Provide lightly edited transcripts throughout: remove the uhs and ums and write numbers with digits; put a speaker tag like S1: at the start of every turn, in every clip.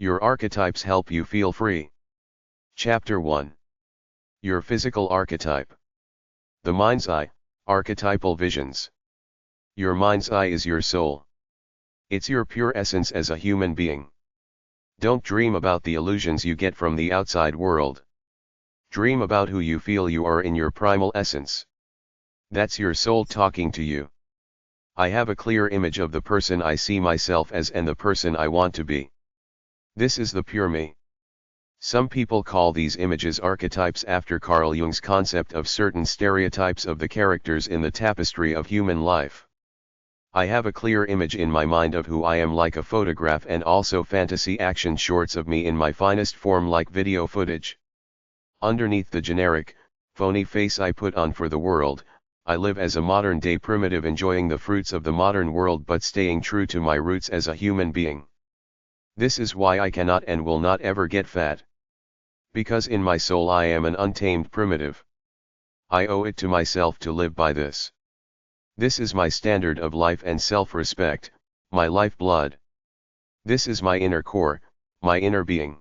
S1: Your archetypes help you feel free. Chapter 1. Your physical archetype. The mind's eye, archetypal visions. Your mind's eye is your soul. It's your pure essence as a human being. Don't dream about the illusions you get from the outside world. Dream about who you feel you are in your primal essence. That's your soul talking to you. I have a clear image of the person I see myself as and the person I want to be. This is the pure me. Some people call these images archetypes after Carl Jung's concept of certain stereotypes of the characters in the tapestry of human life. I have a clear image in my mind of who I am like a photograph, and also fantasy action shorts of me in my finest form like video footage. Underneath the generic, phony face I put on for the world, I live as a modern-day primitive enjoying the fruits of the modern world but staying true to my roots as a human being. This is why I cannot and will not ever get fat. Because in my soul I am an untamed primitive. I owe it to myself to live by this. This is my standard of life and self-respect, my lifeblood. This is my inner core, my inner being.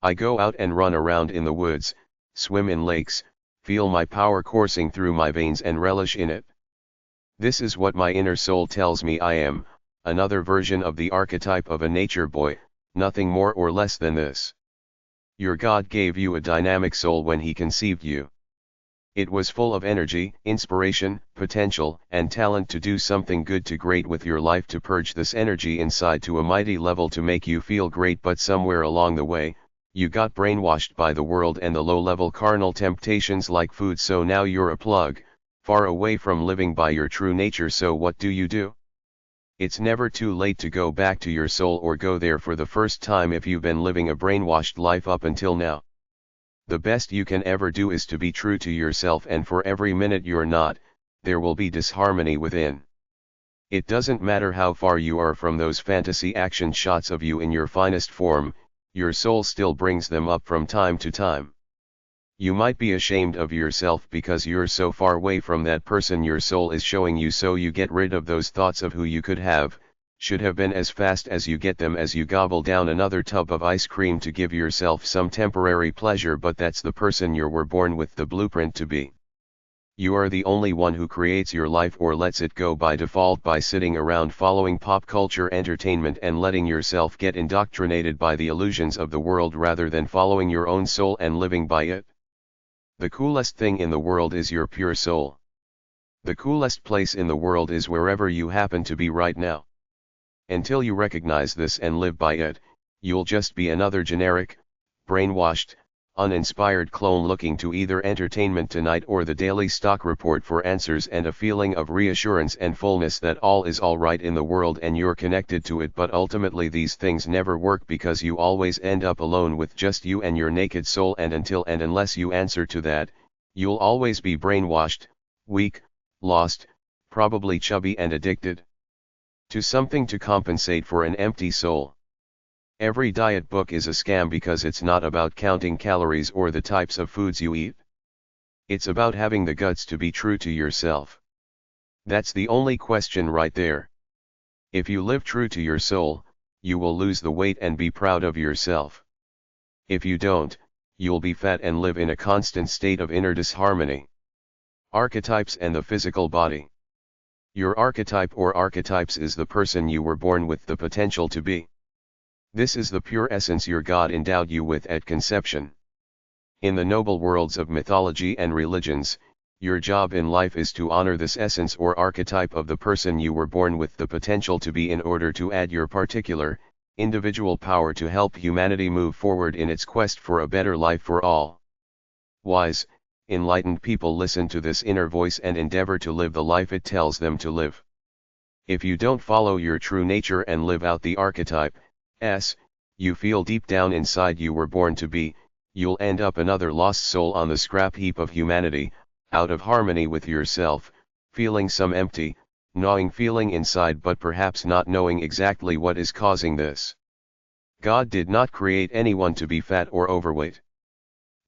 S1: I go out and run around in the woods, swim in lakes, feel my power coursing through my veins and relish in it. This is what my inner soul tells me I am, another version of the archetype of a nature boy, nothing more or less than this. Your God gave you a dynamic soul when He conceived you. It was full of energy, inspiration, potential, and talent to do something good to great with your life, to purge this energy inside to a mighty level to make you feel great. But somewhere along the way, you got brainwashed by the world and the low-level carnal temptations like food, so now you're a plug, far away from living by your true nature. So what do? It's never too late to go back to your soul or go there for the first time if you've been living a brainwashed life up until now. The best you can ever do is to be true to yourself, and for every minute you're not, there will be disharmony within. It doesn't matter how far you are from those fantasy action shots of you in your finest form, your soul still brings them up from time to time. You might be ashamed of yourself because you're so far away from that person your soul is showing you, so you get rid of those thoughts of who you could have, should have been as fast as you get them, as you gobble down another tub of ice cream to give yourself some temporary pleasure. But that's the person you were born with the blueprint to be. You are the only one who creates your life or lets it go by default by sitting around following pop culture entertainment and letting yourself get indoctrinated by the illusions of the world rather than following your own soul and living by it. The coolest thing in the world is your pure soul. The coolest place in the world is wherever you happen to be right now. Until you recognize this and live by it, you'll just be another generic, brainwashed, uninspired clone looking to either Entertainment Tonight or the Daily Stock Report for answers and a feeling of reassurance and fullness that all is all right in the world and you're connected to it. But ultimately these things never work because you always end up alone with just you and your naked soul, and until and unless you answer to that, you'll always be brainwashed, weak, lost, probably chubby and addicted to something to compensate for an empty soul. Every diet book is a scam because it's not about counting calories or the types of foods you eat. It's about having the guts to be true to yourself. That's the only question right there. If you live true to your soul, you will lose the weight and be proud of yourself. If you don't, you'll be fat and live in a constant state of inner disharmony. Archetypes and the physical body. Your archetype or archetypes is the person you were born with the potential to be. This is the pure essence your God endowed you with at conception. In the noble worlds of mythology and religions, your job in life is to honor this essence or archetype of the person you were born with the potential to be in order to add your particular, individual power to help humanity move forward in its quest for a better life for all. Wise, enlightened people listen to this inner voice and endeavor to live the life it tells them to live. If you don't follow your true nature and live out the archetype, you feel deep down inside you were born to be, you'll end up another lost soul on the scrap heap of humanity, out of harmony with yourself, feeling some empty, gnawing feeling inside but perhaps not knowing exactly what is causing this. God did not create anyone to be fat or overweight.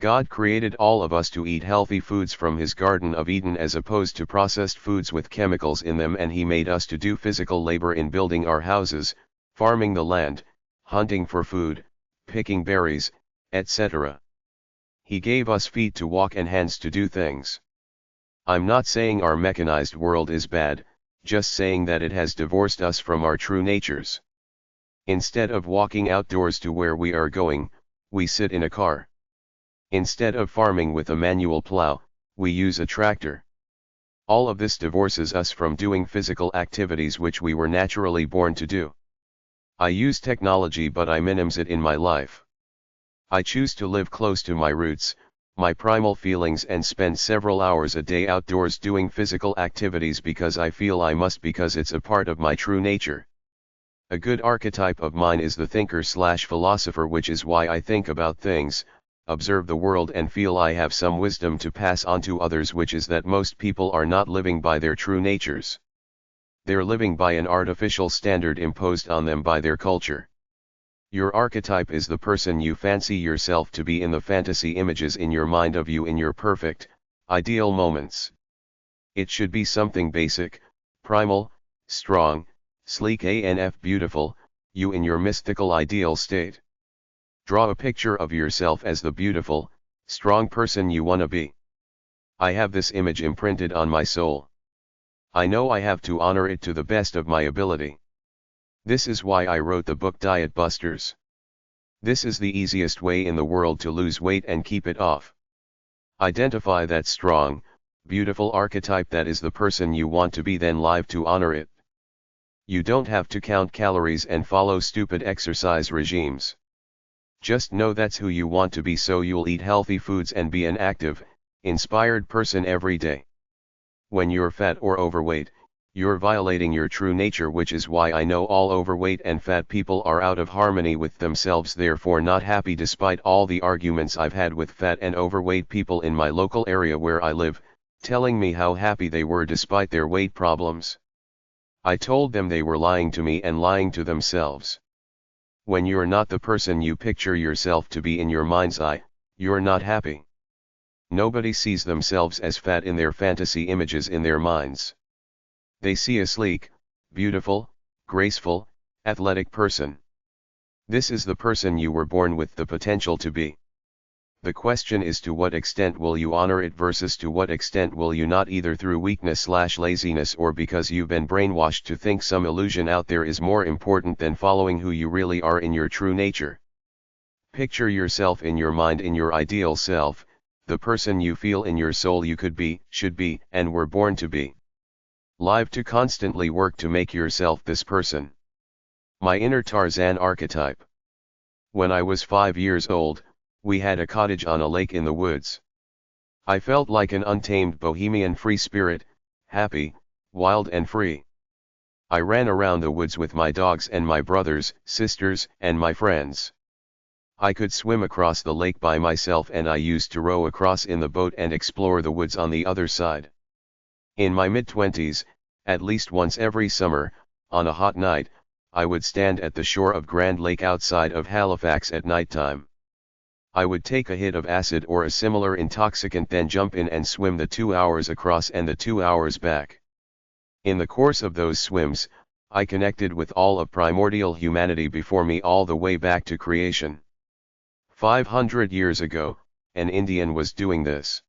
S1: God created all of us to eat healthy foods from His Garden of Eden as opposed to processed foods with chemicals in them, and He made us to do physical labor in building our houses, farming the land, hunting for food, picking berries, etc. He gave us feet to walk and hands to do things. I'm not saying our mechanized world is bad, just saying that it has divorced us from our true natures. Instead of walking outdoors to where we are going, we sit in a car. Instead of farming with a manual plow, we use a tractor. All of this divorces us from doing physical activities which we were naturally born to do. I use technology, but I minimize it in my life. I choose to live close to my roots, my primal feelings, and spend several hours a day outdoors doing physical activities because I feel I must, because it's a part of my true nature. A good archetype of mine is the thinker/philosopher, which is why I think about things, observe the world, and feel I have some wisdom to pass on to others, which is that most people are not living by their true natures. They're living by an artificial standard imposed on them by their culture. Your archetype is the person you fancy yourself to be in the fantasy images in your mind of you in your perfect, ideal moments. It should be something basic, primal, strong, sleek, and beautiful, you in your mystical ideal state. Draw a picture of yourself as the beautiful, strong person you want to be. I have this image imprinted on my soul. I know I have to honor it to the best of my ability. This is why I wrote the book Diet Busters. This is the easiest way in the world to lose weight and keep it off. Identify that strong, beautiful archetype that is the person you want to be, then live to honor it. You don't have to count calories and follow stupid exercise regimes. Just know that's who you want to be, so you'll eat healthy foods and be an active, inspired person every day. When you're fat or overweight, you're violating your true nature, which is why I know all overweight and fat people are out of harmony with themselves, therefore not happy, despite all the arguments I've had with fat and overweight people in my local area where I live, telling me how happy they were despite their weight problems. I told them they were lying to me and lying to themselves. When you're not the person you picture yourself to be in your mind's eye, you're not happy. Nobody sees themselves as fat in their fantasy images in their minds. They see a sleek, beautiful, graceful, athletic person. This is the person you were born with the potential to be. The question is, to what extent will you honor it versus to what extent will you not, either through weakness/laziness or because you've been brainwashed to think some illusion out there is more important than following who you really are in your true nature. Picture yourself in your mind in your ideal self, the person you feel in your soul you could be, should be, and were born to be. Live to constantly work to make yourself this person. My inner Tarzan archetype. When I was 5 years old, we had a cottage on a lake in the woods. I felt like an untamed bohemian free spirit, happy, wild and free. I ran around the woods with my dogs and my brothers, sisters, and my friends. I could swim across the lake by myself, and I used to row across in the boat and explore the woods on the other side. In my mid-20s, at least once every summer, on a hot night, I would stand at the shore of Grand Lake outside of Halifax at nighttime. I would take a hit of acid or a similar intoxicant, then jump in and swim the 2 hours across and the 2 hours back. In the course of those swims, I connected with all of primordial humanity before me, all the way back to creation. 500 years ago, an Indian was doing this.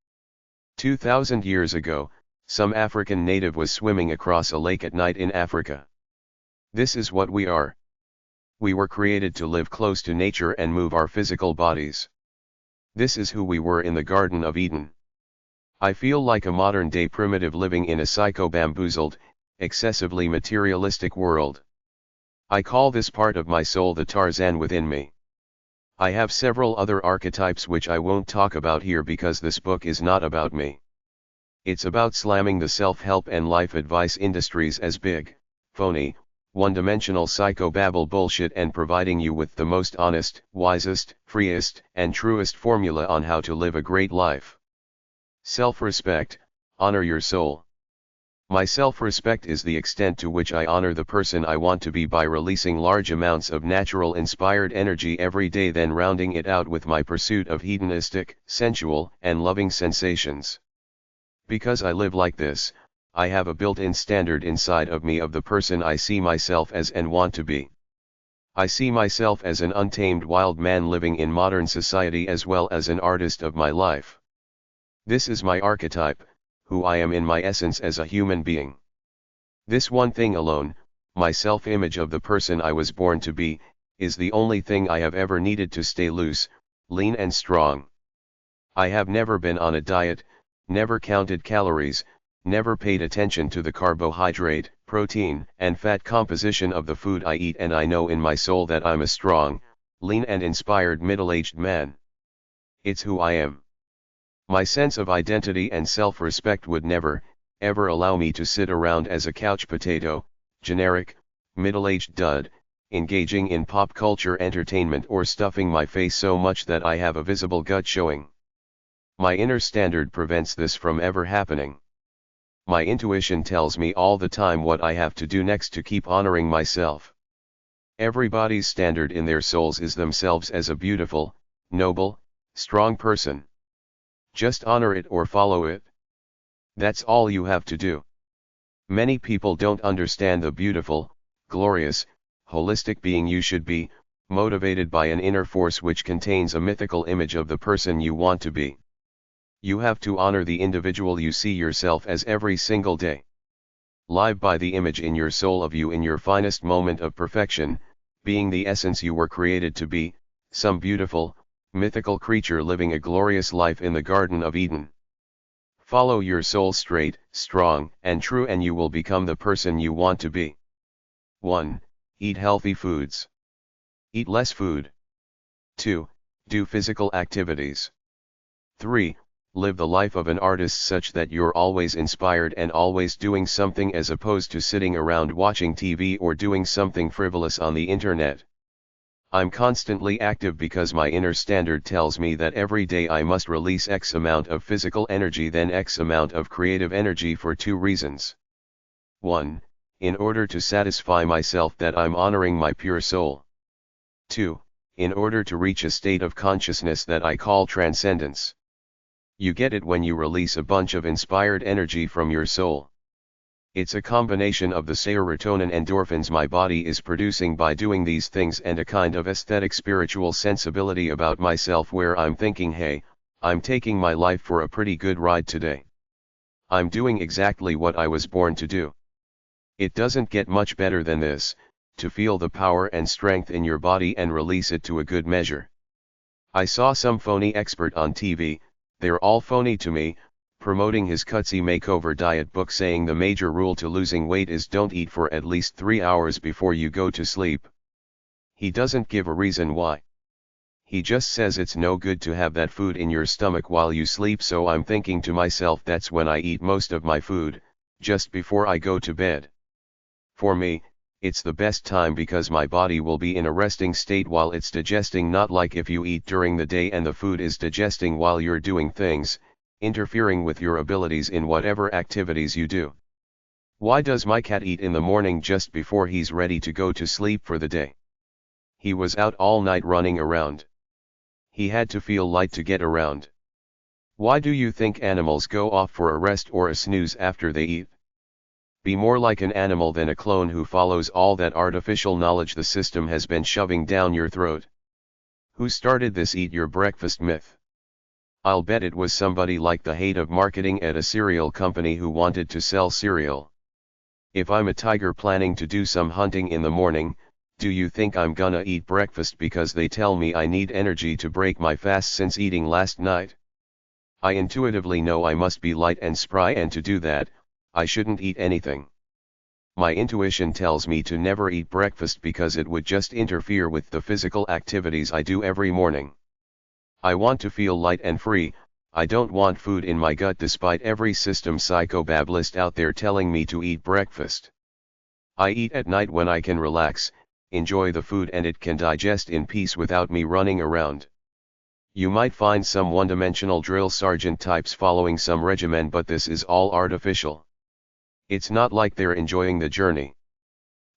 S1: 2,000 years ago, some African native was swimming across a lake at night in Africa. This is what we are. We were created to live close to nature and move our physical bodies. This is who we were in the Garden of Eden. I feel like a modern-day primitive living in a psycho-bamboozled, excessively materialistic world. I call this part of my soul the Tarzan within me. I have several other archetypes which I won't talk about here because this book is not about me. It's about slamming the self-help and life advice industries as big, phony, one-dimensional psychobabble bullshit and providing you with the most honest, wisest, freest, and truest formula on how to live a great life. Self-respect, honor your soul. My self-respect is the extent to which I honor the person I want to be by releasing large amounts of natural inspired energy every day, then rounding it out with my pursuit of hedonistic, sensual, and loving sensations. Because I live like this, I have a built-in standard inside of me of the person I see myself as and want to be. I see myself as an untamed wild man living in modern society as well as an artist of my life. This is my archetype, who I am in my essence as a human being. This one thing alone, my self-image of the person I was born to be, is the only thing I have ever needed to stay loose, lean and strong. I have never been on a diet, never counted calories, never paid attention to the carbohydrate, protein, and fat composition of the food I eat, and I know in my soul that I'm a strong, lean and inspired middle-aged man. It's who I am. My sense of identity and self-respect would never, ever allow me to sit around as a couch potato, generic, middle-aged dud, engaging in pop culture entertainment or stuffing my face so much that I have a visible gut showing. My inner standard prevents this from ever happening. My intuition tells me all the time what I have to do next to keep honoring myself. Everybody's standard in their souls is themselves as a beautiful, noble, strong person. Just honor it or follow it. That's all you have to do. Many people don't understand the beautiful, glorious, holistic being you should be, motivated by an inner force which contains a mythical image of the person you want to be. You have to honor the individual you see yourself as every single day. Live by the image in your soul of you in your finest moment of perfection, being the essence you were created to be, some beautiful, mythical creature living a glorious life in the Garden of Eden. Follow your soul straight, strong, and true, and you will become the person you want to be. 1. Eat healthy foods. Eat less food. 2. Do physical activities. 3. Live the life of an artist such that you're always inspired and always doing something as opposed to sitting around watching TV or doing something frivolous on the internet. I'm constantly active because my inner standard tells me that every day I must release X amount of physical energy, then X amount of creative energy, for 2 reasons. 1. In order to satisfy myself that I'm honoring my pure soul. 2. In order to reach a state of consciousness that I call transcendence. You get it when you release a bunch of inspired energy from your soul. It's a combination of the serotonin endorphins my body is producing by doing these things and a kind of aesthetic spiritual sensibility about myself where I'm thinking, hey, I'm taking my life for a pretty good ride today. I'm doing exactly what I was born to do. It doesn't get much better than this, to feel the power and strength in your body and release it to a good measure. I saw some phony expert on TV, they're all phony to me, promoting his cutsy makeover diet book saying the major rule to losing weight is don't eat for at least 3 hours before you go to sleep. He doesn't give a reason why. He just says it's no good to have that food in your stomach while you sleep, so I'm thinking to myself that's when I eat most of my food, just before I go to bed. For me, it's the best time because my body will be in a resting state while it's digesting, not like if you eat during the day and the food is digesting while you're doing things, interfering with your abilities in whatever activities you do. Why does my cat eat in the morning just before he's ready to go to sleep for the day? He was out all night running around. He had to feel light to get around. Why do you think animals go off for a rest or a snooze after they eat? Be more like an animal than a clone who follows all that artificial knowledge the system has been shoving down your throat. Who started this eat your breakfast myth? I'll bet it was somebody like the head of marketing at a cereal company who wanted to sell cereal. If I'm a tiger planning to do some hunting in the morning, do you think I'm gonna eat breakfast because they tell me I need energy to break my fast since eating last night? I intuitively know I must be light and spry, and to do that, I shouldn't eat anything. My intuition tells me to never eat breakfast because it would just interfere with the physical activities I do every morning. I want to feel light and free. I don't want food in my gut despite every system psychobablist out there telling me to eat breakfast. I eat at night when I can relax, enjoy the food, and it can digest in peace without me running around. You might find some one-dimensional drill sergeant types following some regimen, but this is all artificial. It's not like they're enjoying the journey.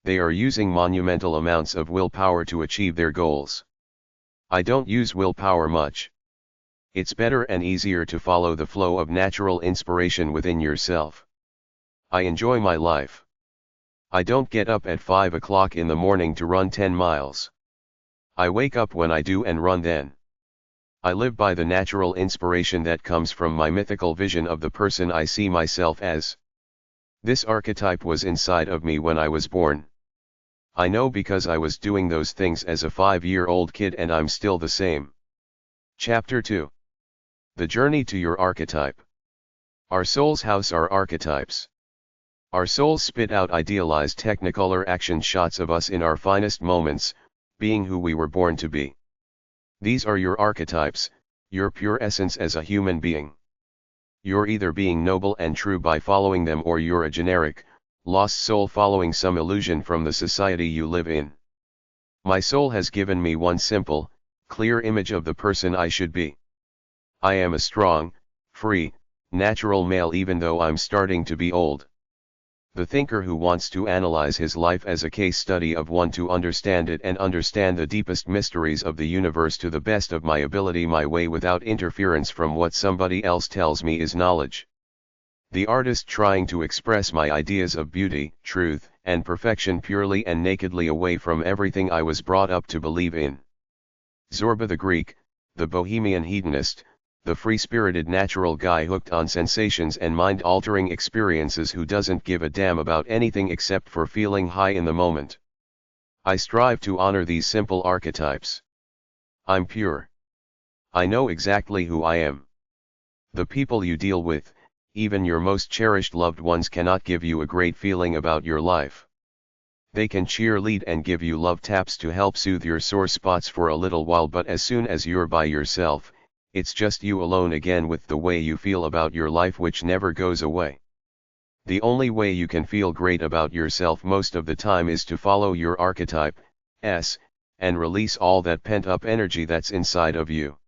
S1: They are using monumental amounts of willpower to achieve their goals. I don't use willpower much. It's better and easier to follow the flow of natural inspiration within yourself. I enjoy my life. I don't get up at 5 o'clock in the morning to run 10 miles. I wake up when I do and run then. I live by the natural inspiration that comes from my mythical vision of the person I see myself as. This archetype was inside of me when I was born. I know because I was doing those things as a 5-year-old kid and I'm still the same. Chapter 2. The Journey to Your Archetype. Our soul's house are archetypes. Our souls spit out idealized technicolor action shots of us in our finest moments, being who we were born to be. These are your archetypes, your pure essence as a human being. You're either being noble and true by following them, or you're a generic, lost soul following some illusion from the society you live in. My soul has given me one simple, clear image of the person I should be. I am a strong, free, natural male even though I'm starting to be old. The thinker who wants to analyze his life as a case study of one to understand it and understand the deepest mysteries of the universe to the best of my ability my way without interference from what somebody else tells me is knowledge. The artist trying to express my ideas of beauty, truth, and perfection purely and nakedly away from everything I was brought up to believe in. Zorba the Greek, the bohemian hedonist, the free-spirited natural guy hooked on sensations and mind-altering experiences who doesn't give a damn about anything except for feeling high in the moment. I strive to honor these simple archetypes. I'm pure. I know exactly who I am. The people you deal with, even your most cherished loved ones, cannot give you a great feeling about your life. They can cheerlead and give you love taps to help soothe your sore spots for a little while, but as soon as you're by yourself, it's just you alone again with the way you feel about your life, which never goes away. The only way you can feel great about yourself most of the time is to follow your archetype, and release all that pent-up energy that's inside of you.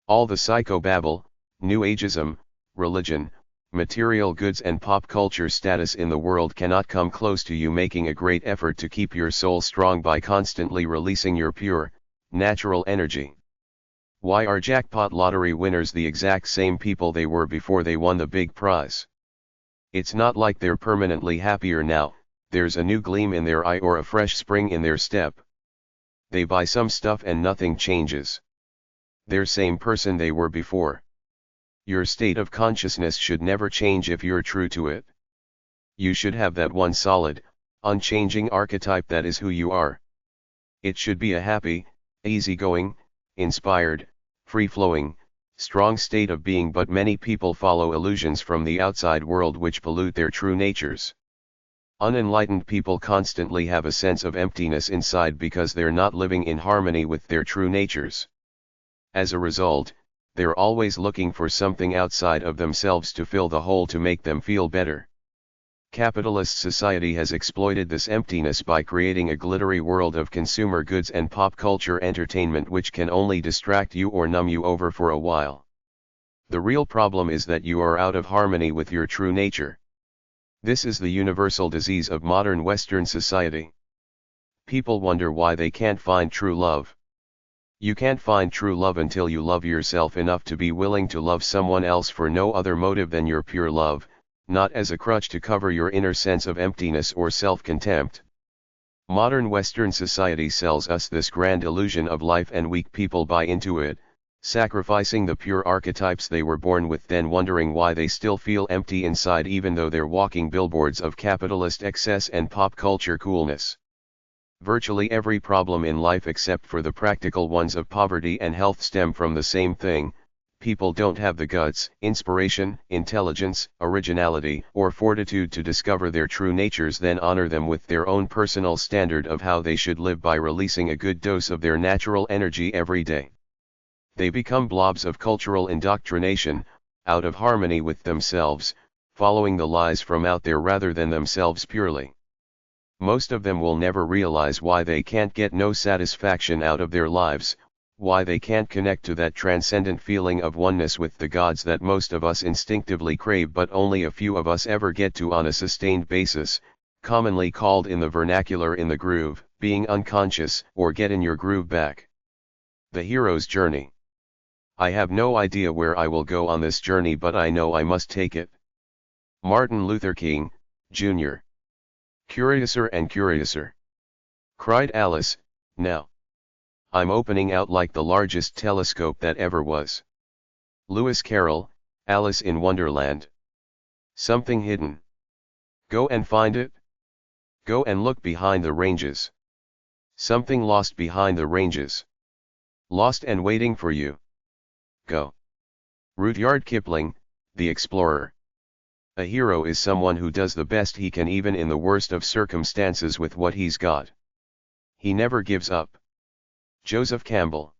S1: All the psychobabble, New Ageism, religion, material goods and pop culture status in the world cannot come close to you making a great effort to keep your soul strong by constantly releasing your pure, natural energy. Why are jackpot lottery winners the exact same people they were before they won the big prize? It's not like they're permanently happier now, there's a new gleam in their eye or a fresh spring in their step. They buy some stuff and nothing changes. They're same person they were before. Your state of consciousness should never change if you're true to it. You should have that one solid, unchanging archetype that is who you are. It should be a happy, easygoing, inspired, free-flowing, strong state of being, but many people follow illusions from the outside world which pollute their true natures. Unenlightened people constantly have a sense of emptiness inside because they're not living in harmony with their true natures. As a result, they're always looking for something outside of themselves to fill the hole to make them feel better. Capitalist society has exploited this emptiness by creating a glittery world of consumer goods and pop culture entertainment which can only distract you or numb you over for a while. The real problem is that you are out of harmony with your true nature. This is the universal disease of modern Western society. People wonder why they can't find true love. You can't find true love until you love yourself enough to be willing to love someone else for no other motive than your pure love, not as a crutch to cover your inner sense of emptiness or self-contempt. Modern Western society sells us this grand illusion of life and weak people buy into it, sacrificing the pure archetypes they were born with, then wondering why they still feel empty inside even though they're walking billboards of capitalist excess and pop culture coolness. Virtually every problem in life except for the practical ones of poverty and health stem from the same thing. People don't have the guts, inspiration, intelligence, originality, or fortitude to discover their true natures, then honor them with their own personal standard of how they should live by releasing a good dose of their natural energy every day. They become blobs of cultural indoctrination, out of harmony with themselves, following the lies from out there rather than themselves purely. Most of them will never realize why they can't get no satisfaction out of their lives, why they can't connect to that transcendent feeling of oneness with the gods that most of us instinctively crave but only a few of us ever get to on a sustained basis, commonly called in the vernacular in the groove, being unconscious, or get in your groove back. The hero's journey. I have no idea where I will go on this journey, but I know I must take it. Martin Luther King, Jr. Curiouser and curiouser, cried Alice, now. I'm opening out like the largest telescope that ever was. Lewis Carroll, Alice in Wonderland. Something hidden. Go and find it. Go and look behind the ranges. Something lost behind the ranges. Lost and waiting for you. Go. Rudyard Kipling, The Explorer. A hero is someone who does the best he can even in the worst of circumstances with what he's got. He never gives up. Joseph Campbell.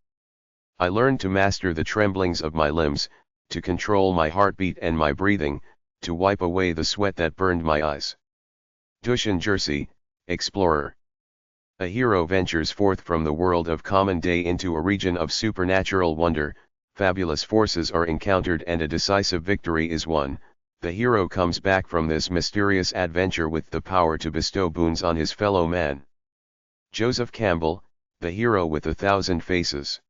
S1: I learned to master the tremblings of my limbs, to control my heartbeat and my breathing, to wipe away the sweat that burned my eyes. Dushan Jersey, Explorer. A hero ventures forth from the world of common day into a region of supernatural wonder, fabulous forces are encountered and a decisive victory is won. The hero comes back from this mysterious adventure with the power to bestow boons on his fellow man. Joseph Campbell, The Hero with a Thousand Faces.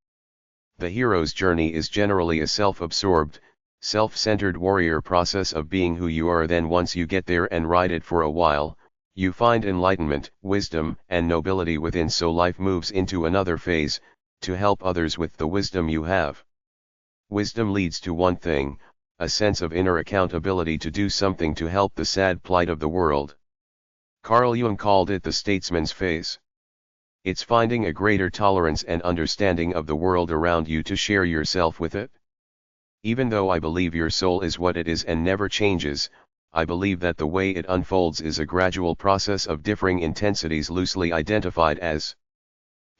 S1: The hero's journey is generally a self-absorbed, self-centered warrior process of being who you are. Then once you get there and ride it for a while, you find enlightenment, wisdom, and nobility within, so life moves into another phase, to help others with the wisdom you have. Wisdom leads to one thing, a sense of inner accountability to do something to help the sad plight of the world. Carl Jung called it the statesman's phase. It's finding a greater tolerance and understanding of the world around you to share yourself with it. Even though I believe your soul is what it is and never changes, I believe that the way it unfolds is a gradual process of differing intensities loosely identified as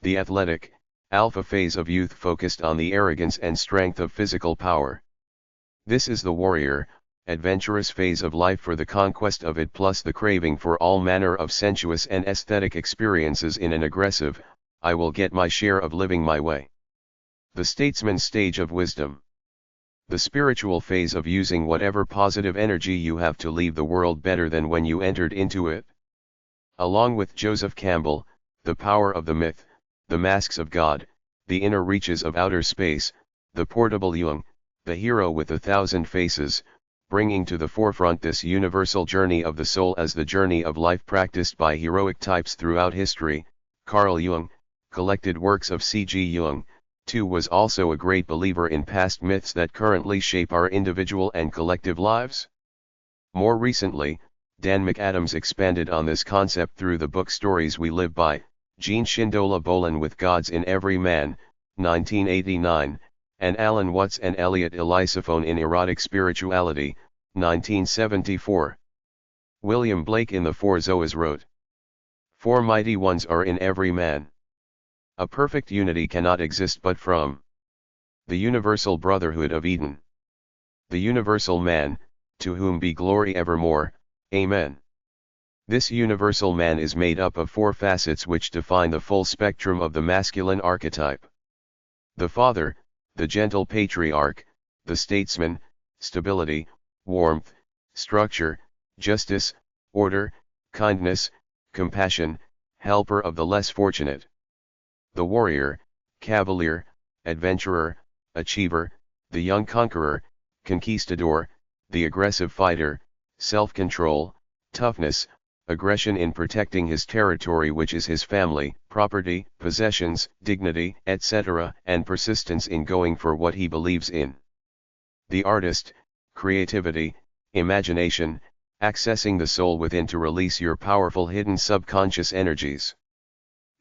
S1: the athletic, alpha phase of youth focused on the arrogance and strength of physical power. This is the warrior, adventurous phase of life for the conquest of it plus the craving for all manner of sensuous and aesthetic experiences in an aggressive, I will get my share of living my way. The statesman's stage of wisdom. The spiritual phase of using whatever positive energy you have to leave the world better than when you entered into it. Along with Joseph Campbell, the power of the myth, the masks of God, the inner reaches of outer space, the portable Jung, the hero with a thousand faces, bringing to the forefront this universal journey of the soul as the journey of life practiced by heroic types throughout history. Carl Jung, collected works of C.G. Jung, too, was also a great believer in past myths that currently shape our individual and collective lives. More recently, Dan McAdams expanded on this concept through the book Stories We Live By, Jean Shindola Bolin with Gods in Every Man, 1989, and Alan Watts and Elliot Elisophone in Erotic Spirituality, 1974. William Blake in The Four Zoas wrote, "Four mighty ones are in every man. A perfect unity cannot exist but from the universal brotherhood of Eden. The universal man, to whom be glory evermore, Amen." This universal man is made up of four facets which define the full spectrum of the masculine archetype. The father, the gentle patriarch, the statesman, stability, warmth, structure, justice, order, kindness, compassion, helper of the less fortunate. The warrior, cavalier, adventurer, achiever, the young conqueror, conquistador, the aggressive fighter, self-control, toughness, aggression in protecting his territory which is his family, property, possessions, dignity, etc., and persistence in going for what he believes in. The artist, creativity, imagination, accessing the soul within to release your powerful hidden subconscious energies.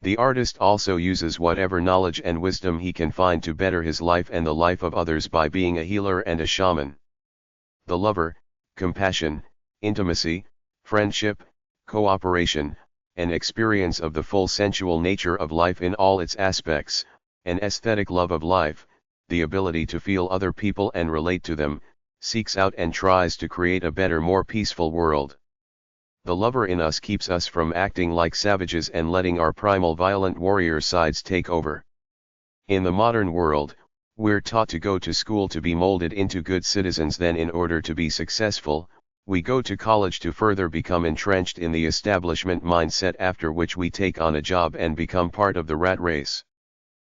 S1: The artist also uses whatever knowledge and wisdom he can find to better his life and the life of others by being a healer and a shaman. The lover, compassion, intimacy, friendship, cooperation, an experience of the full sensual nature of life in all its aspects, an aesthetic love of life, the ability to feel other people and relate to them, seeks out and tries to create a better, more peaceful world. The lover in us keeps us from acting like savages and letting our primal violent warrior sides take over. In the modern world, we're taught to go to school to be molded into good citizens, then in order to be successful, we go to college to further become entrenched in the establishment mindset, after which we take on a job and become part of the rat race.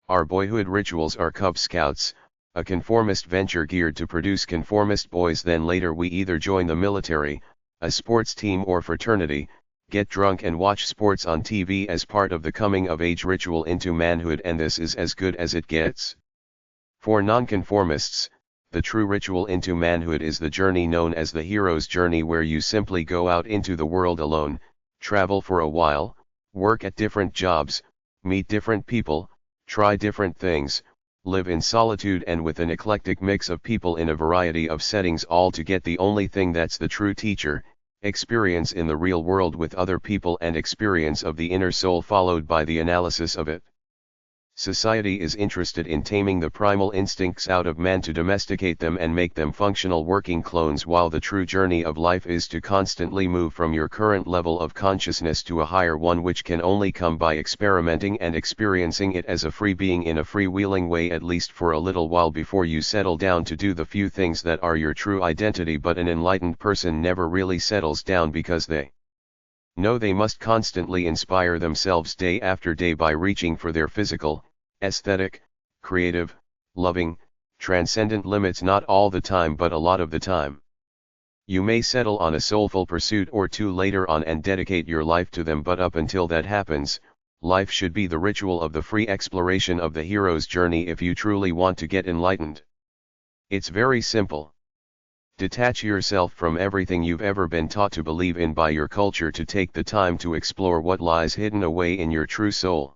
S1: Our boyhood rituals are Cub Scouts, a conformist venture geared to produce conformist boys. Then later we either join the military, a sports team or fraternity, get drunk and watch sports on TV as part of the coming-of-age ritual into manhood, and this is as good as it gets? For nonconformists, the true ritual into manhood is the journey known as the hero's journey, where you simply go out into the world alone, travel for a while, work at different jobs, meet different people, try different things, live in solitude and with an eclectic mix of people in a variety of settings, all to get the only thing that's the true teacher, experience in the real world with other people and experience of the inner soul, followed by the analysis of it. Society is interested in taming the primal instincts out of man to domesticate them and make them functional working clones, while the true journey of life is to constantly move from your current level of consciousness to a higher one, which can only come by experimenting and experiencing it as a free being in a freewheeling way, at least for a little while, before you settle down to do the few things that are your true identity. But an enlightened person never really settles down, because they know they must constantly inspire themselves day after day by reaching for their physical, aesthetic, creative, loving, transcendent limits, not all the time but a lot of the time. You may settle on a soulful pursuit or two later on and dedicate your life to them, but up until that happens, life should be the ritual of the free exploration of the hero's journey if you truly want to get enlightened. It's very simple. Detach yourself from everything you've ever been taught to believe in by your culture to take the time to explore what lies hidden away in your true soul.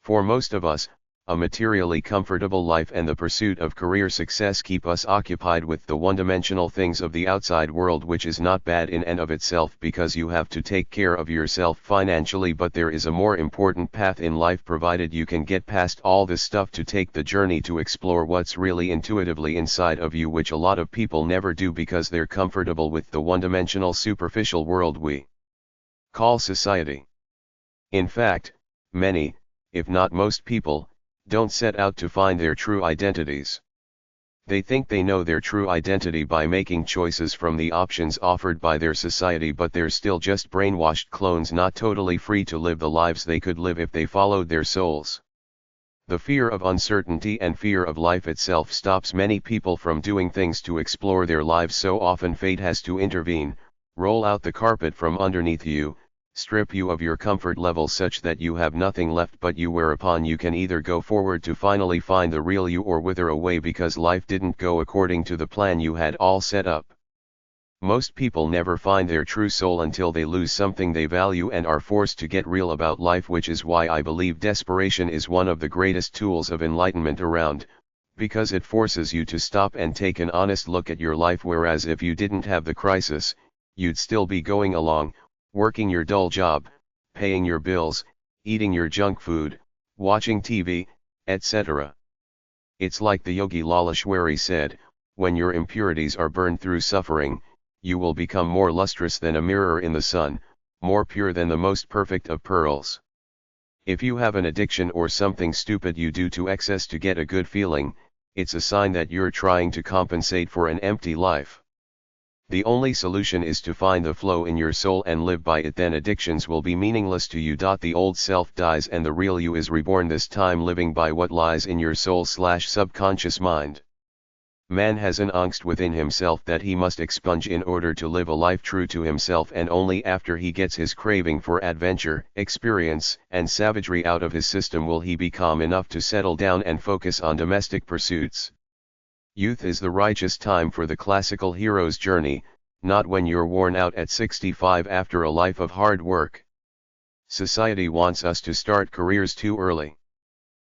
S1: For most of us, a materially comfortable life and the pursuit of career success keep us occupied with the one-dimensional things of the outside world, which is not bad in and of itself, because you have to take care of yourself financially. But there is a more important path in life, provided you can get past all this stuff, to take the journey to explore what's really intuitively inside of you, which a lot of people never do because they're comfortable with the one-dimensional superficial world we call society. In fact, many, if not most people, don't set out to find their true identities. They think they know their true identity by making choices from the options offered by their society, but they're still just brainwashed clones, not totally free to live the lives they could live if they followed their souls. The fear of uncertainty and fear of life itself stops many people from doing things to explore their lives. So often fate has to intervene, roll out the carpet from underneath you, strip you of your comfort level such that you have nothing left but you, whereupon you can either go forward to finally find the real you or wither away because life didn't go according to the plan you had all set up. Most people never find their true soul until they lose something they value and are forced to get real about life, which is why I believe desperation is one of the greatest tools of enlightenment around, because it forces you to stop and take an honest look at your life, whereas if you didn't have the crisis, you'd still be going along, working your dull job, paying your bills, eating your junk food, watching TV, etc. It's like the Yogi Laleshwari said, when your impurities are burned through suffering, you will become more lustrous than a mirror in the sun, more pure than the most perfect of pearls. If you have an addiction or something stupid you do to excess to get a good feeling, it's a sign that you're trying to compensate for an empty life. The only solution is to find the flow in your soul and live by it, then addictions will be meaningless to you. The old self dies and the real you is reborn, this time living by what lies in your soul/subconscious mind. Man has an angst within himself that he must expunge in order to live a life true to himself, and only after he gets his craving for adventure, experience, and savagery out of his system will he be calm enough to settle down and focus on domestic pursuits. Youth is the righteous time for the classical hero's journey, not when you're worn out at 65 after a life of hard work. Society wants us to start careers too early.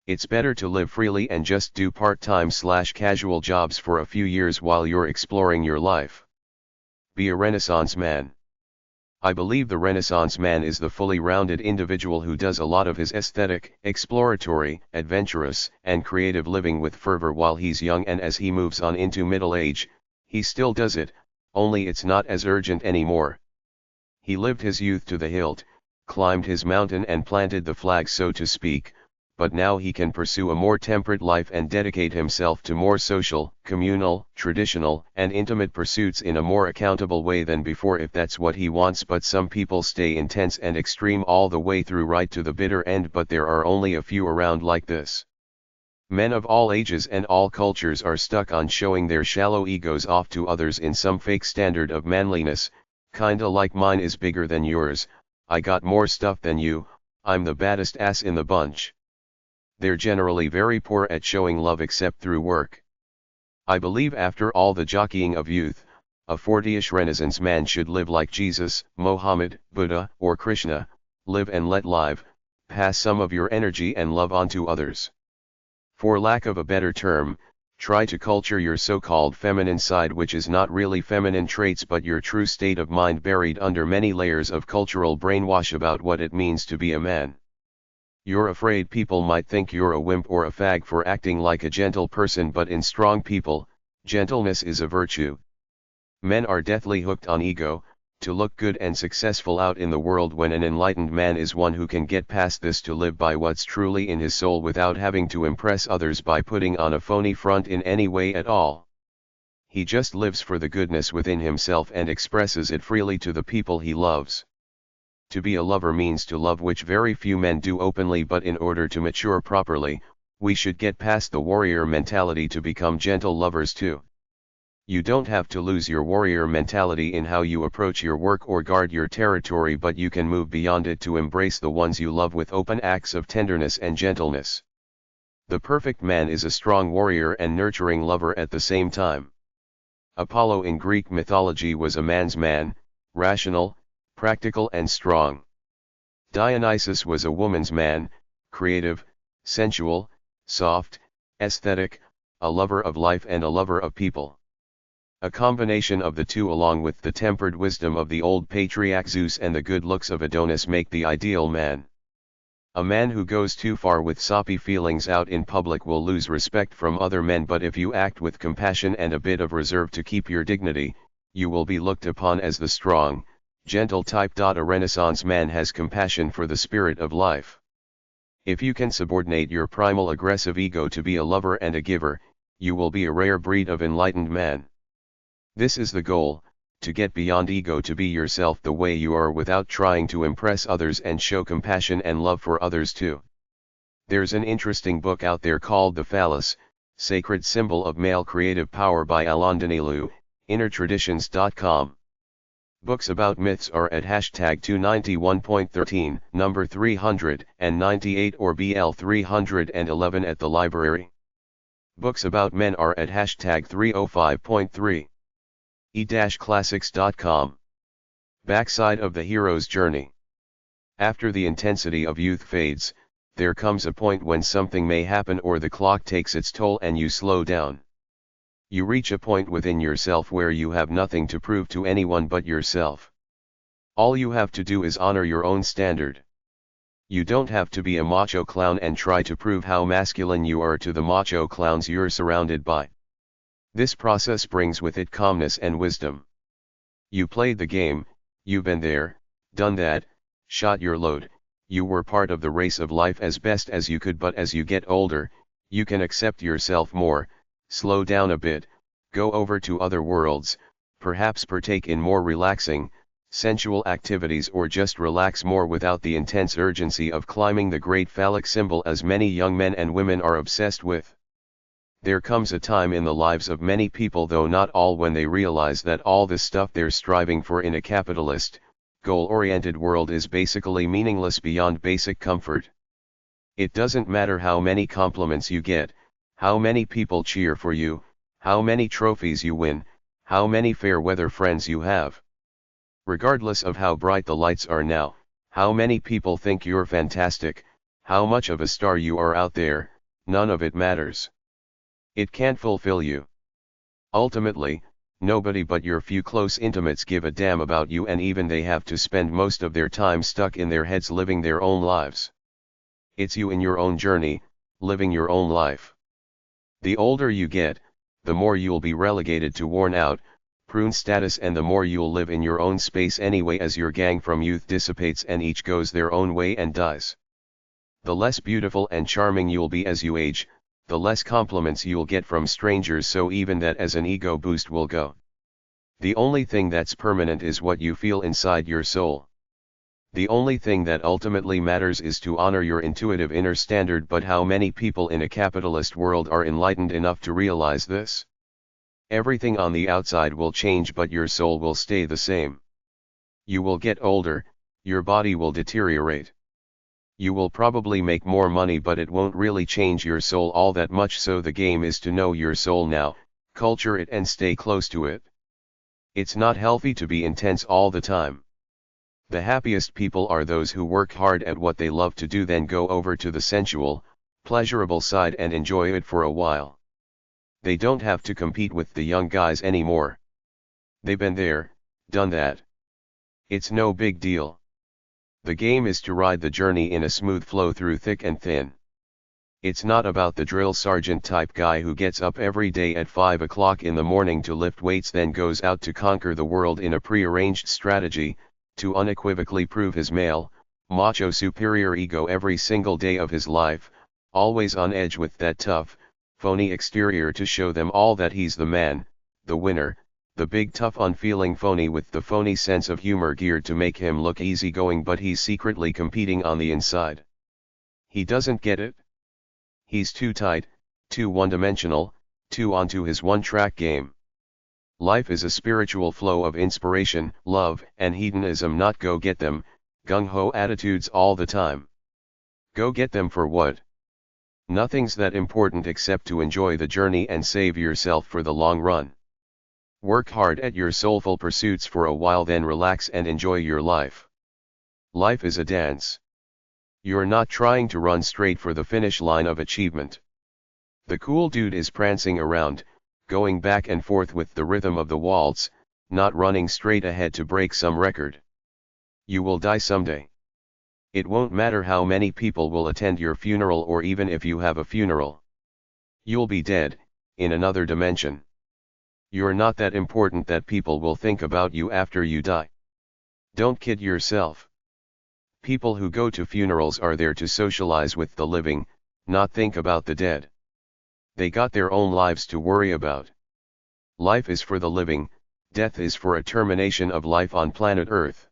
S1: It's better to live freely and just do part-time/casual jobs for a few years while you're exploring your life. Be a Renaissance man. I believe the Renaissance man is the fully rounded individual who does a lot of his aesthetic, exploratory, adventurous, and creative living with fervor while he's young, and as he moves on into middle age, he still does it, only it's not as urgent anymore. He lived his youth to the hilt, climbed his mountain and planted the flag, so to speak, but now he can pursue a more temperate life and dedicate himself to more social, communal, traditional, and intimate pursuits in a more accountable way than before if that's what he wants. But some people stay intense and extreme all the way through, right to the bitter end, but there are only a few around like this. Men of all ages and all cultures are stuck on showing their shallow egos off to others in some fake standard of manliness, kinda like mine is bigger than yours, I got more stuff than you, I'm the baddest ass in the bunch. They're generally very poor at showing love except through work. I believe after all the jockeying of youth, a 40ish Renaissance man should live like Jesus, Mohammed, Buddha, or Krishna, live and let live, pass some of your energy and love on to others. For lack of a better term, try to culture your so-called feminine side, which is not really feminine traits but your true state of mind buried under many layers of cultural brainwash about what it means to be a man. You're afraid people might think you're a wimp or a fag for acting like a gentle person, but in strong people, gentleness is a virtue. Men are deathly hooked on ego, to look good and successful out in the world, when an enlightened man is one who can get past this to live by what's truly in his soul without having to impress others by putting on a phony front in any way at all. He just lives for the goodness within himself and expresses it freely to the people he loves. To be a lover means to love, which very few men do openly, but in order to mature properly, we should get past the warrior mentality to become gentle lovers too. You don't have to lose your warrior mentality in how you approach your work or guard your territory, but you can move beyond it to embrace the ones you love with open acts of tenderness and gentleness. The perfect man is a strong warrior and nurturing lover at the same time. Apollo in Greek mythology was a man's man, rational, practical and strong. Dionysus was a woman's man, creative, sensual, soft, aesthetic, a lover of life and a lover of people. A combination of the two, along with the tempered wisdom of the old patriarch Zeus and the good looks of Adonis, make the ideal man. A man who goes too far with soppy feelings out in public will lose respect from other men, but if you act with compassion and a bit of reserve to keep your dignity, you will be looked upon as the strong, gentle type. A Renaissance man has compassion for the spirit of life. If you can subordinate your primal aggressive ego to be a lover and a giver, you will be a rare breed of enlightened man. This is the goal, to get beyond ego, to be yourself the way you are without trying to impress others, and show compassion and love for others too. There's an interesting book out there called The Phallus, Sacred Symbol of Male Creative Power by Alain Danilou, innertraditions.com. Books about myths are at hashtag 291.13, number 398 or BL 311 at the library. Books about men are at hashtag 305.3. e-classics.com. Backside of the hero's journey. After the intensity of youth fades, there comes a point when something may happen or the clock takes its toll and you slow down. You reach a point within yourself where you have nothing to prove to anyone but yourself. All you have to do is honor your own standard. You don't have to be a macho clown and try to prove how masculine you are to the macho clowns you're surrounded by. This process brings with it calmness and wisdom. You played the game, you've been there, done that, shot your load, you were part of the race of life as best as you could, but as you get older, you can accept yourself more, slow down a bit, go over to other worlds, perhaps partake in more relaxing, sensual activities, or just relax more without the intense urgency of climbing the great phallic symbol as many young men and women are obsessed with. There comes a time in the lives of many people, though not all, when they realize that all the stuff they're striving for in a capitalist, goal-oriented world is basically meaningless beyond basic comfort. It doesn't matter how many compliments you get, how many people cheer for you, how many trophies you win, how many fair weather friends you have. Regardless of how bright the lights are now, how many people think you're fantastic, how much of a star you are out there, none of it matters. It can't fulfill you. Ultimately, nobody but your few close intimates give a damn about you, and even they have to spend most of their time stuck in their heads living their own lives. It's you in your own journey, living your own life. The older you get, the more you'll be relegated to worn out, prune status, and the more you'll live in your own space anyway as your gang from youth dissipates and each goes their own way and dies. The less beautiful and charming you'll be as you age, the less compliments you'll get from strangers, so even that as an ego boost will go. The only thing that's permanent is what you feel inside your soul. The only thing that ultimately matters is to honor your intuitive inner standard, but how many people in a capitalist world are enlightened enough to realize this? Everything on the outside will change, but your soul will stay the same. You will get older, Your body will deteriorate. You will probably make more money, but it won't really change your soul all that much, so the game is to know your soul now, culture it and stay close to it. It's not healthy to be intense all the time. The happiest people are those who work hard at what they love to do, then go over to the sensual, pleasurable side and enjoy it for a while. They don't have to compete with the young guys anymore. They've been there, done that. It's no big deal. The game is to ride the journey in a smooth flow through thick and thin. It's not about the drill sergeant type guy who gets up every day at 5 o'clock in the morning to lift weights, then goes out to conquer the world in a prearranged strategy, to unequivocally prove his male, macho superior ego every single day of his life, always on edge with that tough, phony exterior to show them all that he's the man, the winner, the big tough unfeeling phony with the phony sense of humor geared to make him look easygoing, but he's secretly competing on the inside. He doesn't get it. He's too tight, too one-dimensional, too onto his one-track game. Life is a spiritual flow of inspiration, love, and hedonism, not go get them, gung-ho attitudes all the time. Go get them for what? Nothing's that important except to enjoy the journey and save yourself for the long run. Work hard at your soulful pursuits for a while, then relax and enjoy your life. Life is a dance. You're not trying to run straight for the finish line of achievement. The cool dude is prancing around, going back and forth with the rhythm of the waltz, not running straight ahead to break some record. You will die someday. It won't matter how many people will attend your funeral, or even if you have a funeral. You'll be dead, in another dimension. You're not that important that people will think about you after you die. Don't kid yourself. People who go to funerals are there to socialize with the living, not think about the dead. They got their own lives to worry about. Life is for the living, death is for a termination of life on planet Earth.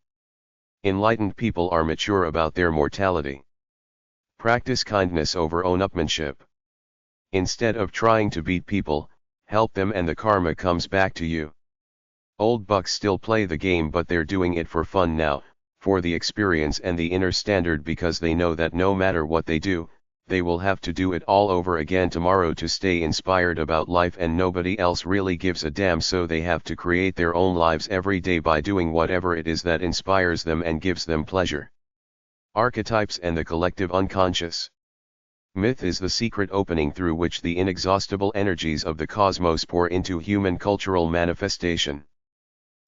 S1: Enlightened people are mature about their mortality. Practice kindness over own-upmanship. Instead of trying to beat people, help them and the karma comes back to you. Old bucks still play the game, but they're doing it for fun now, for the experience and the inner standard, because they know that no matter what they do, they will have to do it all over again tomorrow to stay inspired about life, and nobody else really gives a damn, so they have to create their own lives every day by doing whatever it is that inspires them and gives them pleasure. Archetypes and the collective unconscious. Myth is the secret opening through which the inexhaustible energies of the cosmos pour into human cultural manifestation.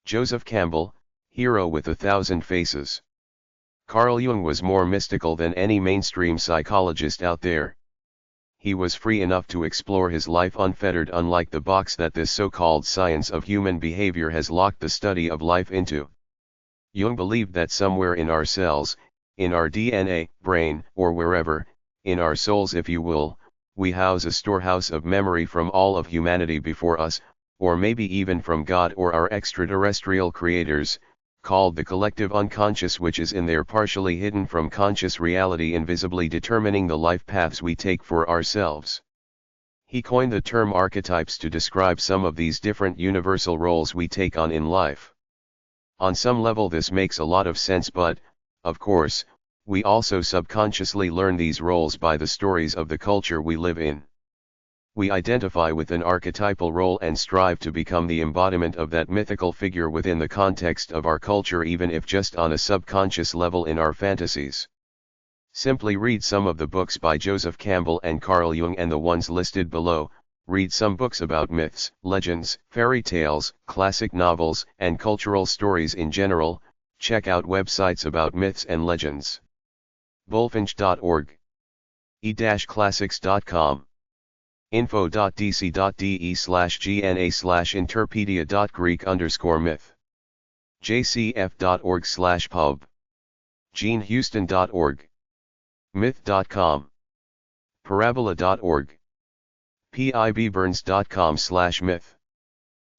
S1: Joseph Campbell, Hero with 1,000 Faces. Carl Jung was more mystical than any mainstream psychologist out there. He was free enough to explore his life unfettered, unlike the box that this so-called science of human behavior has locked the study of life into. Jung believed that somewhere in our cells, in our DNA, brain, or wherever, in our souls if you will, we house a storehouse of memory from all of humanity before us, or maybe even from God or our extraterrestrial creators, called the collective unconscious, which is in there partially hidden from conscious reality, invisibly determining the life paths we take for ourselves. He coined the term archetypes to describe some of these different universal roles we take on in life. On some level this makes a lot of sense, but, of course, we also subconsciously learn these roles by the stories of the culture we live in. We identify with an archetypal role and strive to become the embodiment of that mythical figure within the context of our culture, even if just on a subconscious level in our fantasies. Simply read some of the books by Joseph Campbell and Carl Jung and the ones listed below, read some books about myths, legends, fairy tales, classic novels, and cultural stories in general, check out websites about myths and legends. Bullfinch.org. e-classics.com. info.dc.de/gna/interpedia.greek_myth. jcf.org/pub. genehouston.org. myth.com. parabola.org. pibburns.com/myth.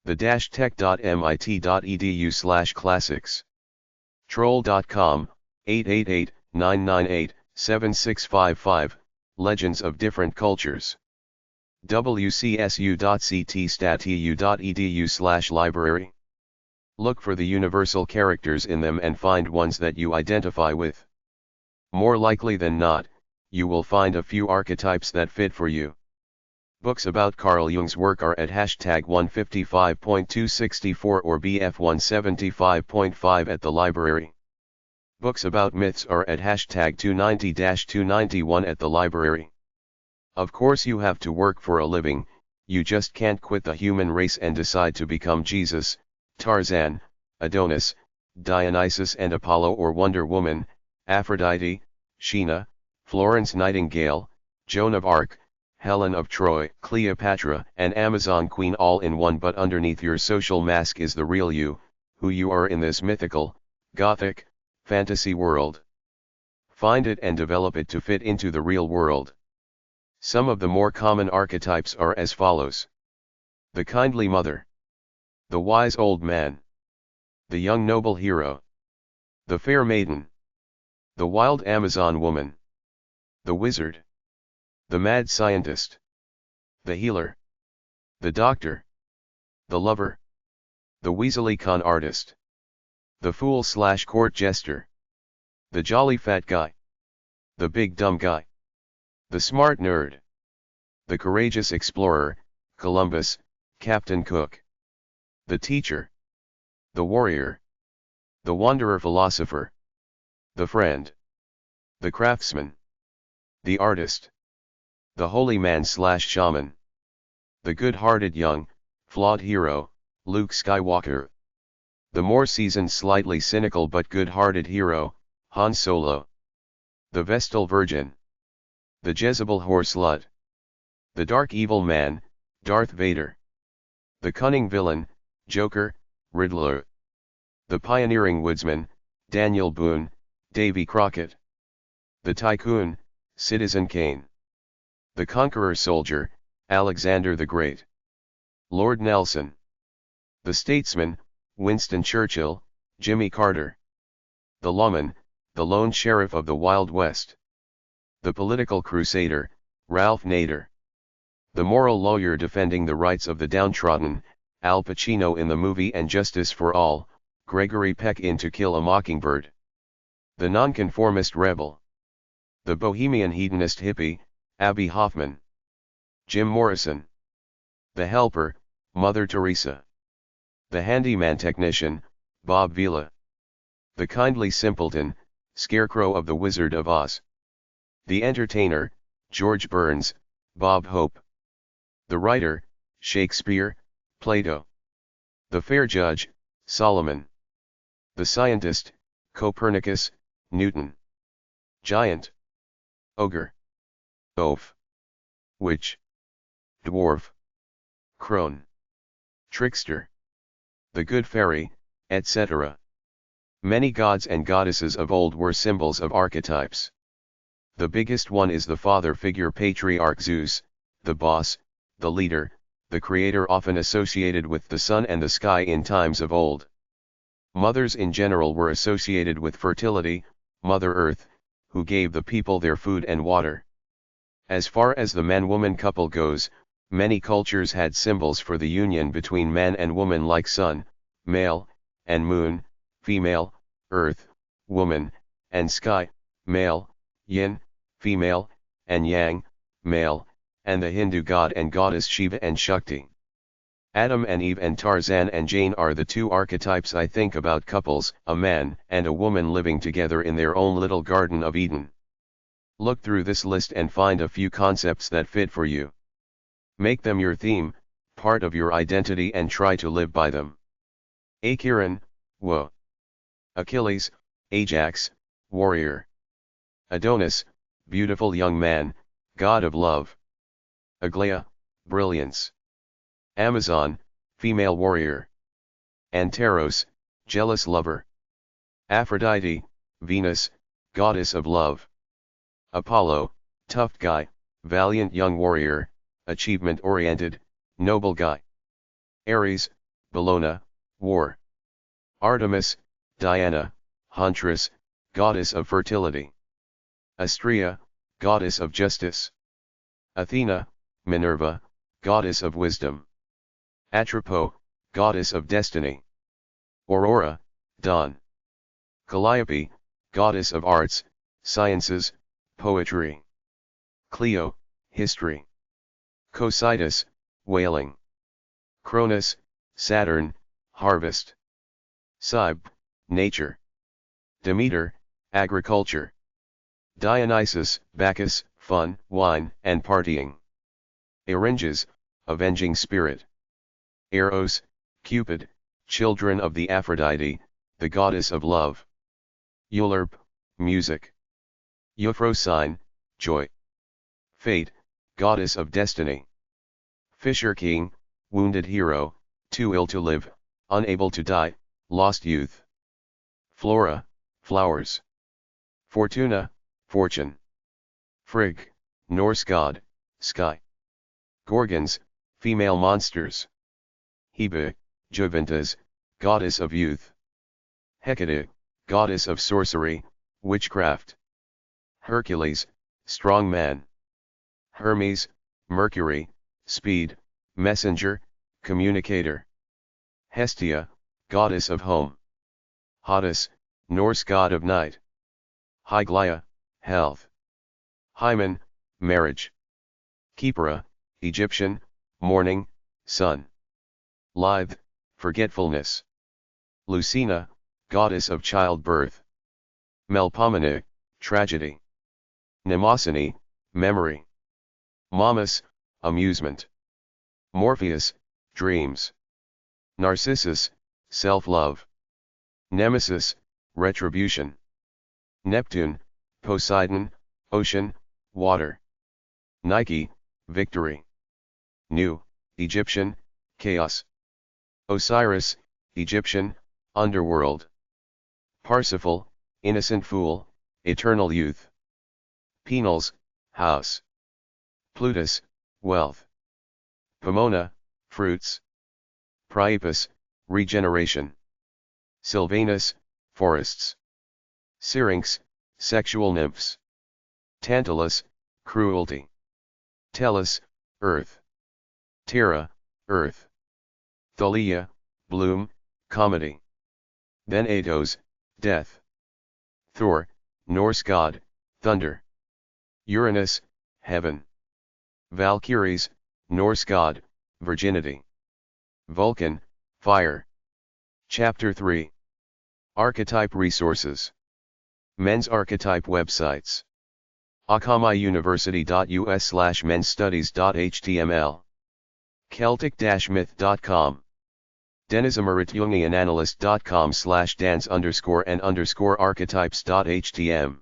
S1: the-tech.mit.edu/classics. troll.com, 888-998-7655, Legends of Different Cultures. wcsu.ctstatu.edu/library. Look for the universal characters in them and find ones that you identify with. More likely than not, you will find a few archetypes that fit for you. Books about Carl Jung's work are at hashtag 155.264 or BF 175.5 at the library. Books about myths are at hashtag 290-291 at the library. Of course you have to work for a living, you just can't quit the human race and decide to become Jesus, Tarzan, Adonis, Dionysus and Apollo or Wonder Woman, Aphrodite, Sheena, Florence Nightingale, Joan of Arc, Helen of Troy, Cleopatra and Amazon Queen all in one, but underneath your social mask is the real you, who you are in this mythical, gothic, fantasy world. Find it and develop it to fit into the real world. Some of the more common archetypes are as follows. The kindly mother. The wise old man. The young noble hero. The fair maiden. The wild Amazon woman. The wizard. The mad scientist. The healer. The doctor. The lover. The weaselly con artist. The fool/court jester. The jolly fat guy. The big dumb guy. The smart nerd. The courageous explorer, Columbus, Captain Cook. The teacher. The warrior. The wanderer philosopher. The friend. The craftsman. The artist. The holy man/shaman. The good-hearted young, flawed hero, Luke Skywalker. The more seasoned slightly cynical but good-hearted hero, Han Solo. The Vestal Virgin. The Jezebel whore slut. The dark evil man, Darth Vader. The cunning villain, Joker, Riddler. The pioneering woodsman, Daniel Boone, Davy Crockett. The tycoon, Citizen Kane. The conqueror soldier, Alexander the Great. Lord Nelson. The statesman, Winston Churchill, Jimmy Carter. The lawman, the lone sheriff of the Wild West. The political crusader, Ralph Nader. The moral lawyer defending the rights of the downtrodden, Al Pacino in the movie And Justice for All, Gregory Peck in To Kill a Mockingbird. The nonconformist rebel. The bohemian hedonist hippie, Abby Hoffman. Jim Morrison. The helper, Mother Teresa. The handyman technician, Bob Vila. The kindly simpleton, Scarecrow of the Wizard of Oz. The entertainer, George Burns, Bob Hope. The writer, Shakespeare, Plato. The fair judge, Solomon. The scientist, Copernicus, Newton. Giant. Ogre. Oaf. Witch. Dwarf. Crone. Trickster. The good fairy, etc. Many gods and goddesses of old were symbols of archetypes. The biggest one is the father figure patriarch Zeus, the boss, the leader, the creator, often associated with the sun and the sky in times of old. Mothers in general were associated with fertility, Mother Earth, who gave the people their food and water. As far as the man-woman couple goes, many cultures had symbols for the union between man and woman like sun, male, and moon, female, earth, woman, and sky, male, yin, female, and yang, male, and the Hindu god and goddess Shiva and Shakti. Adam and Eve and Tarzan and Jane are the two archetypes I think about couples, a man and a woman living together in their own little Garden of Eden. Look through this list and find a few concepts that fit for you. Make them your theme, part of your identity, and try to live by them. Acheron, Woe. Achilles, Ajax, warrior. Adonis, beautiful young man, god of love. Aglaia, brilliance. Amazon, female warrior. Anteros, jealous lover. Aphrodite, Venus, goddess of love. Apollo, tough guy, valiant young warrior, achievement-oriented, noble guy. Ares, Bellona, war. Artemis, Diana, huntress, goddess of fertility. Astrea, goddess of justice. Athena, Minerva, goddess of wisdom. Atropos, goddess of destiny. Aurora, dawn. Calliope, goddess of arts, sciences, poetry. Clio, history. Cocytus, whaling. Cronus, Saturn, harvest. Cyb, nature. Demeter, agriculture. Dionysus, Bacchus, fun, wine, and partying. Eringes, avenging spirit. Eros, Cupid, children of the Aphrodite, the goddess of love. Eulerp, music. Euphrosyne, joy. Fate, goddess of destiny. Fisher King, wounded hero, too ill to live, unable to die, lost youth. Flora, flowers. Fortuna, fortune. Frigg, Norse god, sky. Gorgons, female monsters. Hebe, Juventus, goddess of youth. Hecate, goddess of sorcery, witchcraft. Hercules, strong man. Hermes, Mercury, speed, messenger, communicator. Hestia, goddess of home. Hades, Norse god of night. Hyglaia, health. Hymen, marriage. Khepra, Egyptian, morning, sun. Lithe, forgetfulness. Lucina, goddess of childbirth. Melpomene, tragedy. Mnemosyne, memory. Momus, amusement. Morpheus, dreams. Narcissus, self-love. Nemesis, retribution. Neptune, Poseidon, ocean, water. Nike, victory. Nu, Egyptian, chaos. Osiris, Egyptian, underworld. Parsifal, innocent fool, eternal youth. Penals, house. Plutus, wealth. Pomona, fruits. Priapus, regeneration. Sylvanus, forests. Syrinx, sexual nymphs. Tantalus, cruelty. Tellus, earth. Terra, earth. Thalia, bloom, comedy. Then Atos, death. Thor, Norse god, thunder. Uranus, heaven. Valkyries, Norse god, virginity. Vulcan, fire. Chapter 3. Archetype resources. Men's archetype websites. akamaiuniversity.us/mensstudies.html. Celtic-myth.com. denizamaritunianalyst.com/dance_and_archetypes.htm.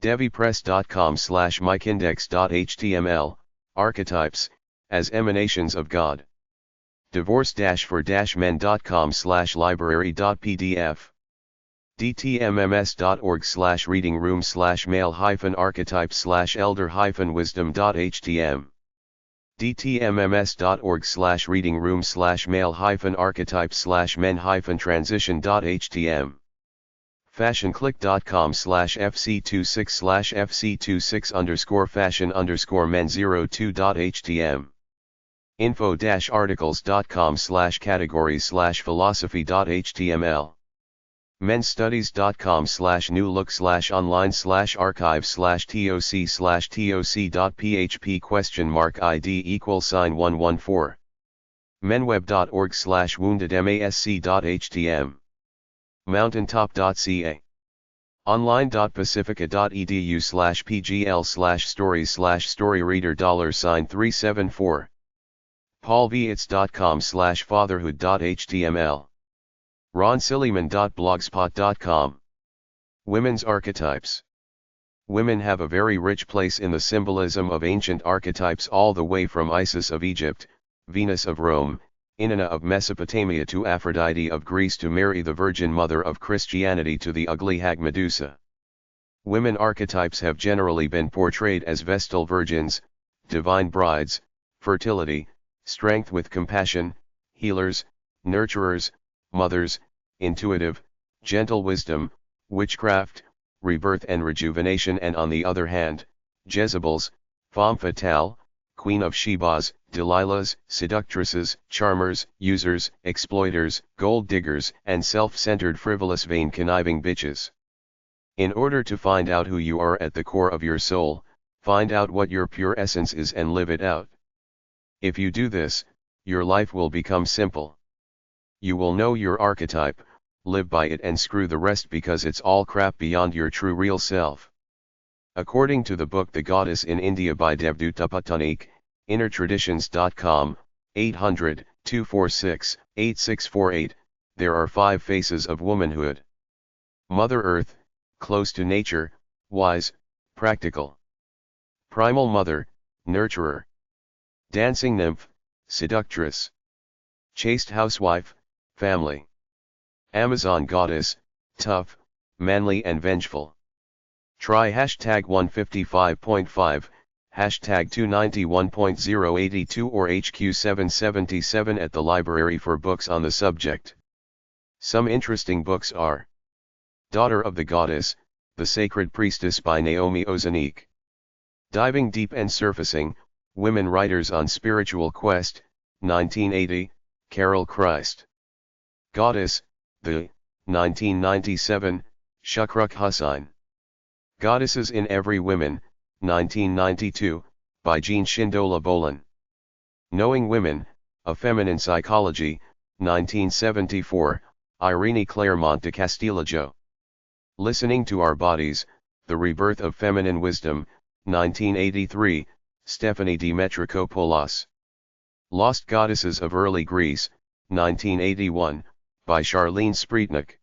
S1: devipress.com/micindex.html, archetypes, as emanations of God. divorce-for-men.com/library.pdf. dtmms.org/reading-room/male-archetypes/elder-wisdom.htm. dtmms.org/reading-room/male-archetypes/men-transition.htm. fashionclick.com/fc26/fc26_fashion_men02.htm. info-articles.com/categories/philosophy.html. menstudies.com/newlook/online/archive/toc.php?id=114. menweb.org/woundedmasc.htm. mountaintop.ca. online.pacifica.edu/pgl/stories/storyreader $374. paulvietz.com/fatherhood.html. ronsilliman.blogspot.com. Women's archetypes. Women have a very rich place in the symbolism of ancient archetypes, all the way from Isis of Egypt, Venus of Rome, Inanna of Mesopotamia to Aphrodite of Greece to Mary the Virgin Mother of Christianity to the ugly hag Medusa. Women archetypes have generally been portrayed as Vestal virgins, divine brides, fertility, strength with compassion, healers, nurturers, mothers, intuitive, gentle wisdom, witchcraft, rebirth and rejuvenation, and on the other hand, Jezebels, femme fatale, Queen of Shebas, Delilahs, seductresses, charmers, users, exploiters, gold diggers, and self-centered frivolous vain conniving bitches. In order to find out who you are at the core of your soul, find out what your pure essence is and live it out. If you do this, your life will become simple. You will know your archetype, live by it and screw the rest because it's all crap beyond your true real self. According to the book The Goddess in India by Devduta Patanik, innertraditions.com, 800-246-8648, there are 5 faces of womanhood. Mother Earth, close to nature, wise, practical. Primal Mother, nurturer. Dancing Nymph, seductress. Chaste Housewife, family. Amazon Goddess, tough, manly and vengeful. Try hashtag 155.5, hashtag 291.082 or HQ777 at the library for books on the subject. Some interesting books are Daughter of the Goddess, The Sacred Priestess by Naomi Ozanik. Diving Deep and Surfacing, Women Writers on Spiritual Quest, 1980, Carol Christ. Goddess, The, 1997, Shukruk Hussain. Goddesses in Every Woman, 1992, by Jean Shindola Bolin. Knowing Women, A Feminine Psychology, 1974, Irene Claremont de Castillo. Listening to Our Bodies, The Rebirth of Feminine Wisdom, 1983, Stephanie Demetrikopoulos. Lost Goddesses of Early Greece, 1981, by Charlene Spretnak.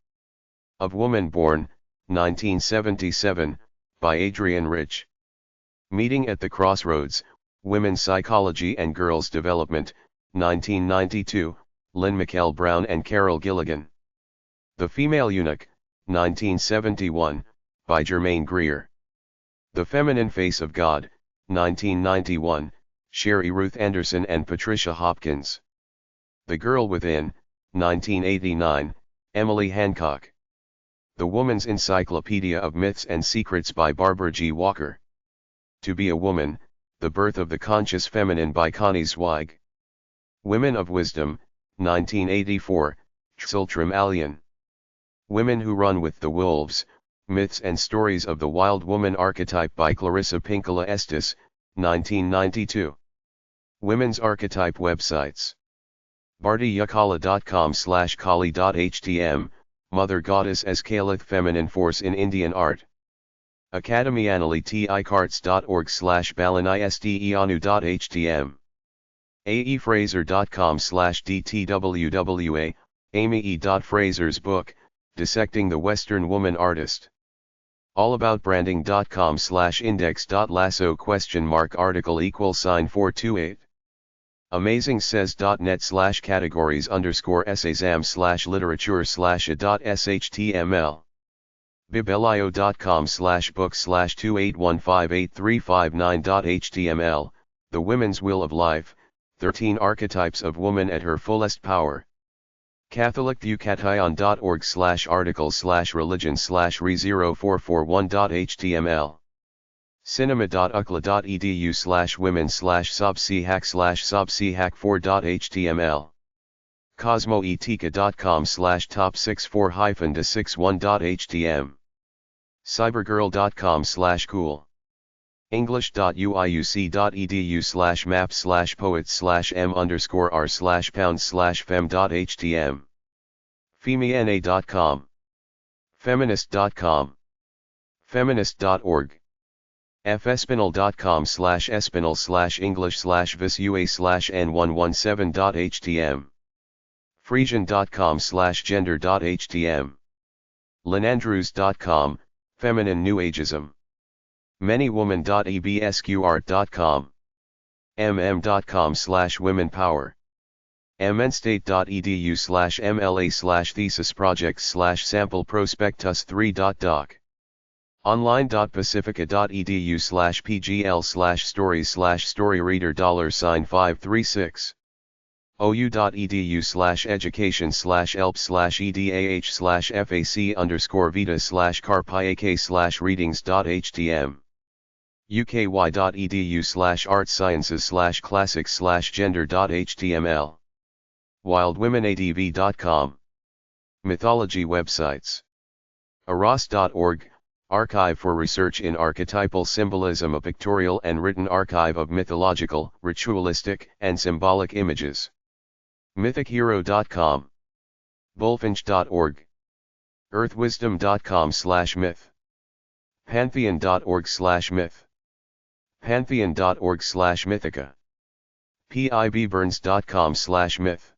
S1: Of Woman Born, 1977, by Adrienne Rich. Meeting at the Crossroads, Women's Psychology and Girls' Development, 1992, Lynn McKell Brown and Carol Gilligan. The Female Eunuch, 1971, by Germaine Greer. The Feminine Face of God, 1991, Sherry Ruth Anderson and Patricia Hopkins. The Girl Within, 1989, Emily Hancock. The Woman's Encyclopedia of Myths and Secrets by Barbara G. Walker. To Be a Woman, The Birth of the Conscious Feminine by Connie Zweig. Women of Wisdom, 1984, Xultram Alian. Women Who Run with the Wolves, Myths and Stories of the Wild Woman Archetype by Clarissa Pinkola Estes, 1992. Women's Archetype Websites. bardiyakala.com/kali.htm, Mother Goddess as Kalith Feminine Force in Indian Art. academyanalikarts.org/balanisteanu.htm. aefraser.com/dtwwa, Amy E. Fraser's book, Dissecting the Western Woman Artist. allaboutbranding.com/index.lasso ? article =428. amazingsays.net/categories_essaysam/literature/a.html. biblio.com/book/28158359.html, The Women's Will of Life, 13 Archetypes of Woman at Her Fullest Power. catholicducation.org/articles/religion/re0441.html. cinema.ukla.edu/women/sobchehack/sobchehack4.html. cosmoetica.com/top64-61.htm. cybergirl.com/cool. english.uiuc.edu/maps/poets/m_r/fem.htm. femina.com. feminist.com. feminist.org. fespinal.com/espinal/english/visua/n117.htm. frisian.com/gender.htm. linandrews.com, Feminine New Ageism. manywoman.ebsqart.com. mm.com/womenpower. mnstate.edu/mla/thesis projects/sample prospectus 3.doc. online.pacifica.edu/pgl/stories/storyreader $536. ou.edu/education/elp/edah/fac_vita/carpiak/readings.htm. uky.edu/artsciences/classics/gender.html. wildwomenadv.com. Mythology websites. aros.org, Archive for Research in Archetypal Symbolism, a pictorial and written archive of mythological, ritualistic, and symbolic images. mythichero.com. bullfinch.org. earthwisdom.com/myth. pantheon.org/myth. pantheon.org/mythica. pibburns.com/myth.